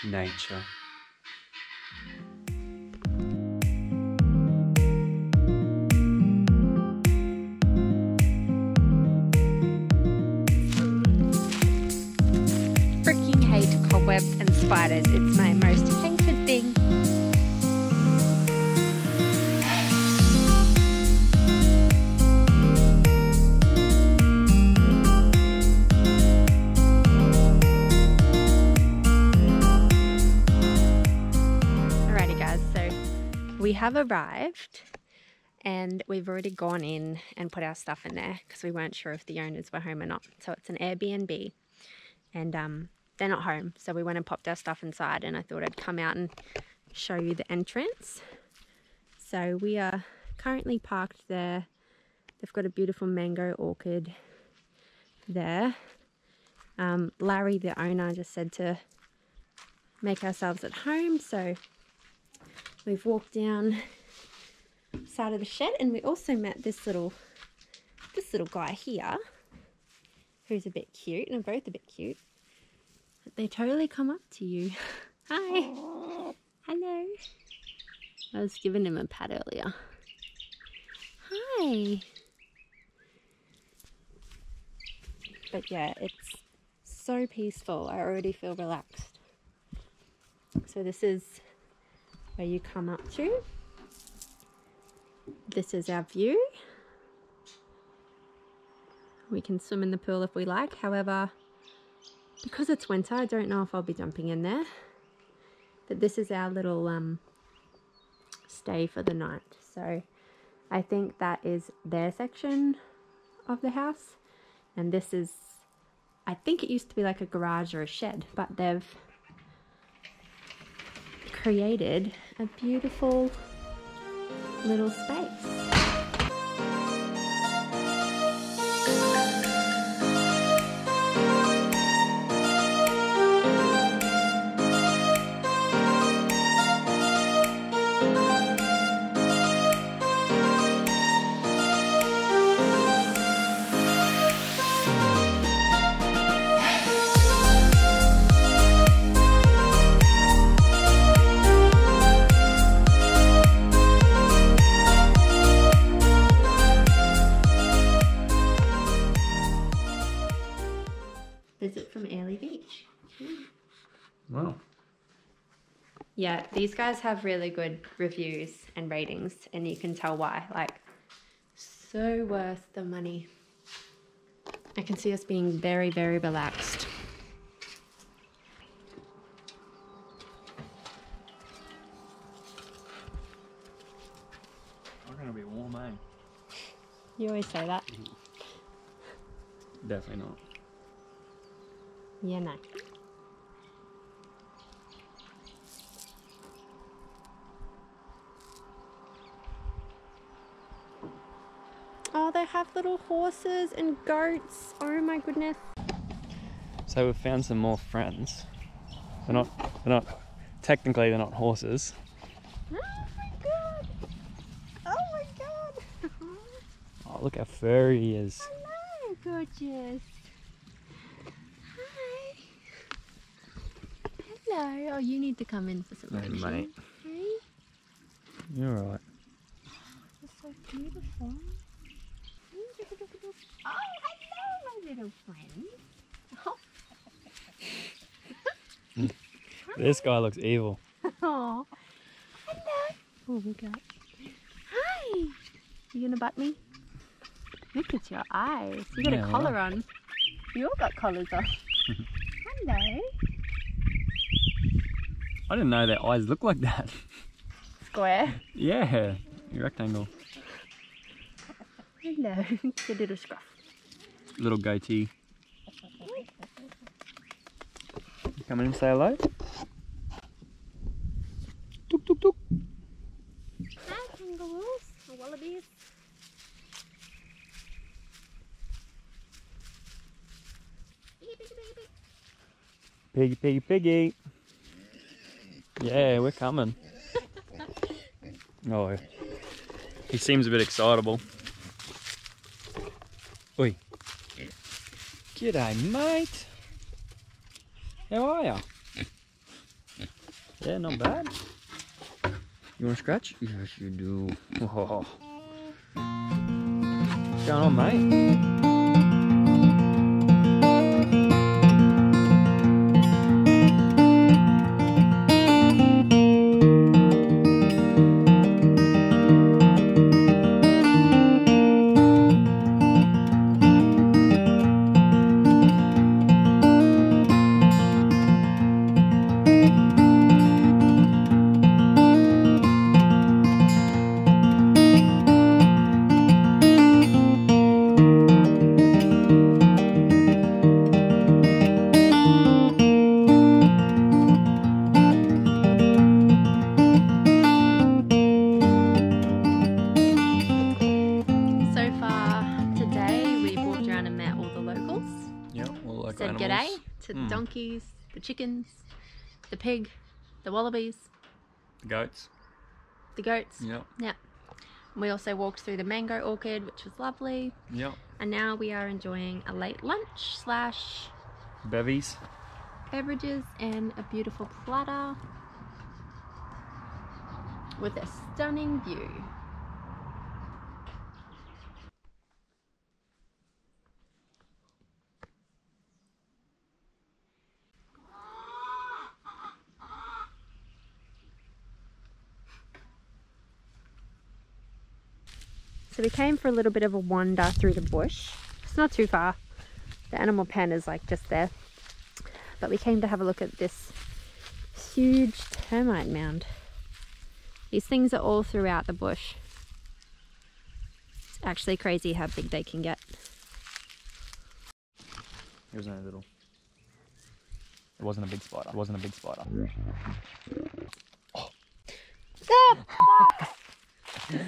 nature. Freaking hate cobwebs and spiders. It's my most hated thing. Alrighty guys, so we have arrived and we've already gone in and put our stuff in there because we weren't sure if the owners were home or not. So it's an Airbnb and they're not home, so we went and popped our stuff inside, and I thought I'd come out and show you the entrance. So we are currently parked there. They've got a beautiful mango orchard there. Larry, the owner, just said to make ourselves at home, so we've walked down the side of the shed, and we also met this little guy here who's a bit cute, and they're both a bit cute. They totally come up to you. Hi. Hello. I was giving him a pat earlier. Hi. But yeah, it's so peaceful. I already feel relaxed. So this is where you come up to. This is our view. We can swim in the pool if we like. However, because it's winter, I don't know if I'll be jumping in there. But this is our little stay for the night. So I think that is their section of the house. And this is, I think it used to be like a garage or a shed, but they've created a beautiful little space. Visit from Early Beach. Wow. Yeah, these guys have really good reviews and ratings, and you can tell why. Like, so worth the money. I can see us being very, very relaxed. I'm gonna be warm, eh? You always say that. Definitely not. Yeah, no. Oh, they have little horses and goats. Oh my goodness. So we've found some more friends. They're not technically they're not horses. Oh my god. Oh my god. Oh, look how furry he is. Hello, gorgeous. Hi. Hello. Oh, you need to come in for some Hey, action. mate. Hey. You're alright. You're so beautiful. Oh, hello, my little friend. Oh. This guy looks evil. Oh, hello. Oh my god. Hi. You gonna butt me? Look at your eyes. You got Yeah, a collar right. on. You all got collars on. Hello. I didn't know their eyes look like that. Square. Yeah, rectangle. Hello. Your little scruff. Little goatee. Come in and say hello. Tuk tuk tuk. Hi, kangaroos. Or wallabies. Piggy, piggy, piggy. Yeah, we're coming. Oh, he seems a bit excitable. Oi. G'day, mate. How are ya? Yeah, not bad. You want to scratch? Yes, you do. Oh. What's going on, mate? Said g'day to the donkeys, the chickens, the pig, the wallabies, The goats. the goats. Yep. Yeah. We also walked through the mango orchard, which was lovely. Yep. And now we are enjoying a late lunch slash Bevies. beverages and a beautiful platter with a stunning view. So we came for a little bit of a wander through the bush. It's not too far. The animal pen is like just there. But we came to have a look at this huge termite mound. These things are all throughout the bush. It's actually crazy how big they can get. It was only little. It wasn't a big spider. It wasn't a big spider. Oh.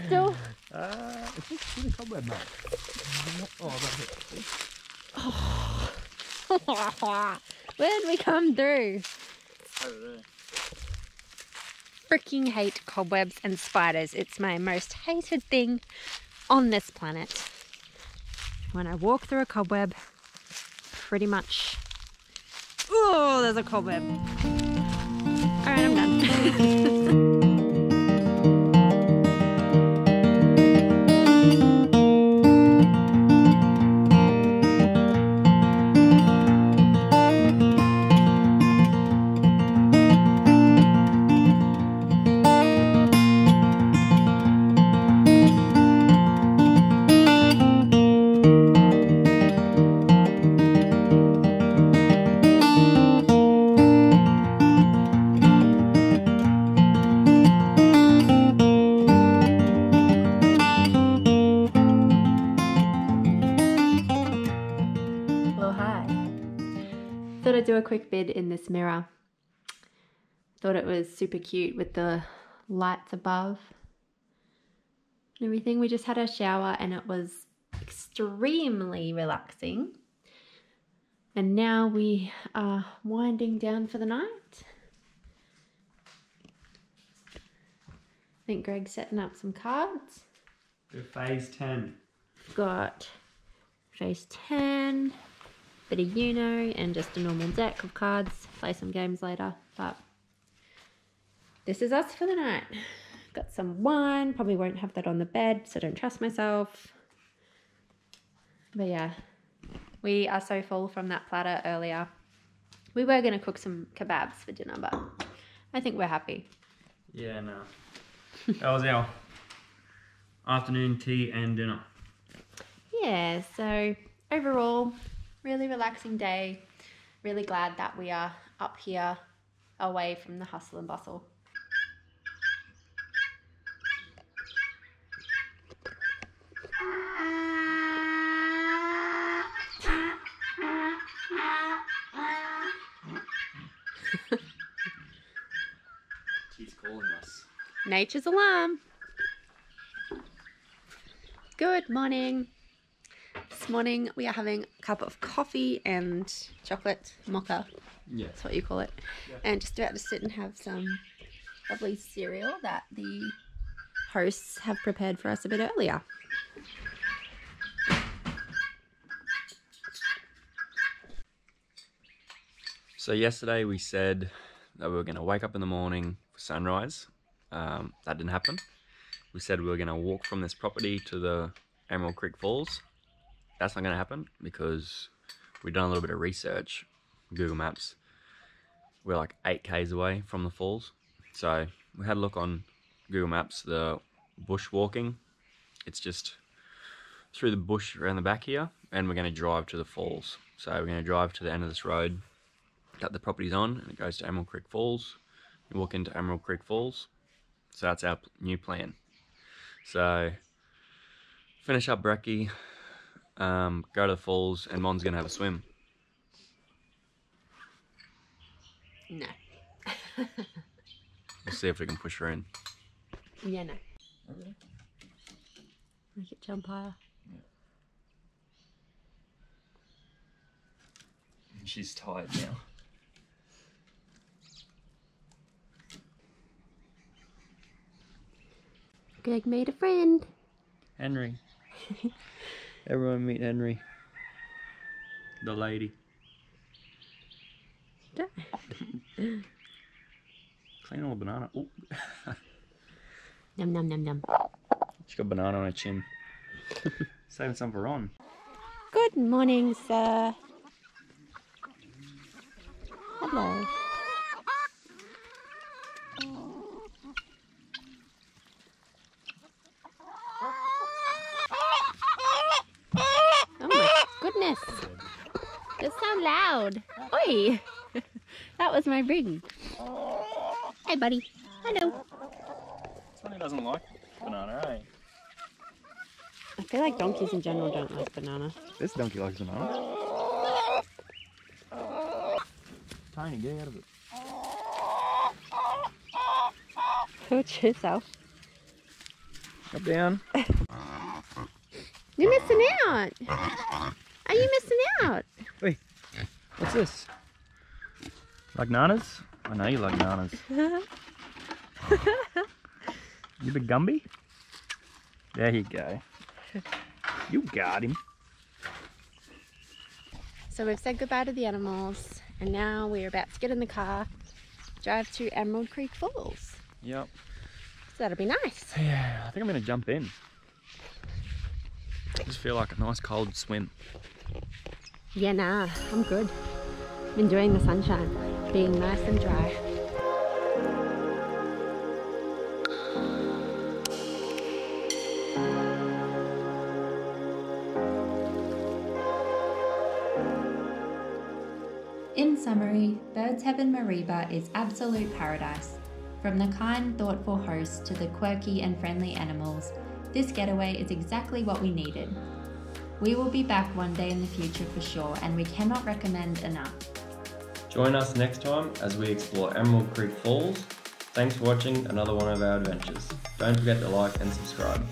Still. It's just in a cobweb, mate. Oh, that's it. Where did we come through? Over there. Freaking hate cobwebs and spiders. It's my most hated thing on this planet. When I walk through a cobweb, pretty much. Oh, there's a cobweb. Alright, I'm done. Thought I'd do a quick bid in this mirror. Thought it was super cute with the lights above and everything. We just had a shower and it was extremely relaxing. And now we are winding down for the night. I think Greg's setting up some cards. Do phase 10. We've got phase 10. Bit of Uno and just a normal deck of cards. Play some games later, but this is us for the night. Got some wine, probably won't have that on the bed, so don't trust myself. But yeah, we are so full from that platter earlier. We were going to cook some kebabs for dinner, but I think we're happy. Yeah, no. That was our afternoon tea and dinner. Yeah, so overall, really relaxing day. Really glad that we are up here away from the hustle and bustle. She's calling us. Nature's alarm. Good morning. This morning we are having a cup of coffee and chocolate mocha. Yeah. That's what you call it. Yeah. And just about to sit and have some lovely cereal that the hosts have prepared for us a bit earlier. So yesterday we said that we were going to wake up in the morning for sunrise. That didn't happen. We said we were going to walk from this property to the Emerald Creek Falls. That's not going to happen because we've done a little bit of research. Google Maps. We're like 8 k's away from the falls. So we had a look on Google Maps, the bushwalking. It's just through the bush around the back here, and we're going to drive to the falls. So we're going to drive to the end of this road that the property's on, and it goes to Emerald Creek Falls. You walk into Emerald Creek Falls. So that's our new plan. So finish up brekkie, go to the falls, and Mon's going to have a swim. No. We'll see if we can push her in. Yeah, no. Okay. Make it jump higher. Yeah. She's tired now. Greg made a friend. Henry. Everyone meet Henry. The lady. Clean all the banana. Ooh. Num num num num. She's got banana on her chin. Saving some for Ron. Good morning, sir. Hello. Oh my goodness. That's so loud. Oi. That was my ring. Hey, buddy. Hello. Sonny doesn't like banana, eh? I feel like donkeys in general don't like banana. This donkey likes banana. Tiny, get out of it. Watch yourself. Up down. You're missing out. Are you missing out? Wait, what's this? Like nanas? I know you like nanas. You big Gumby? There you go. You got him. So we've said goodbye to the animals, and now we're about to get in the car, drive to Emerald Creek Falls. Yep. So that'll be nice. Yeah, I think I'm gonna jump in. I just feel like a nice cold swim. Yeah, nah, I'm good. Enjoying the sunshine, being nice and dry. In summary, Birds Heaven Mareeba is absolute paradise. From the kind, thoughtful hosts to the quirky and friendly animals, this getaway is exactly what we needed. We will be back one day in the future for sure, and we cannot recommend enough. Join us next time as we explore Emerald Creek Falls. Thanks for watching another one of our adventures. Don't forget to like and subscribe.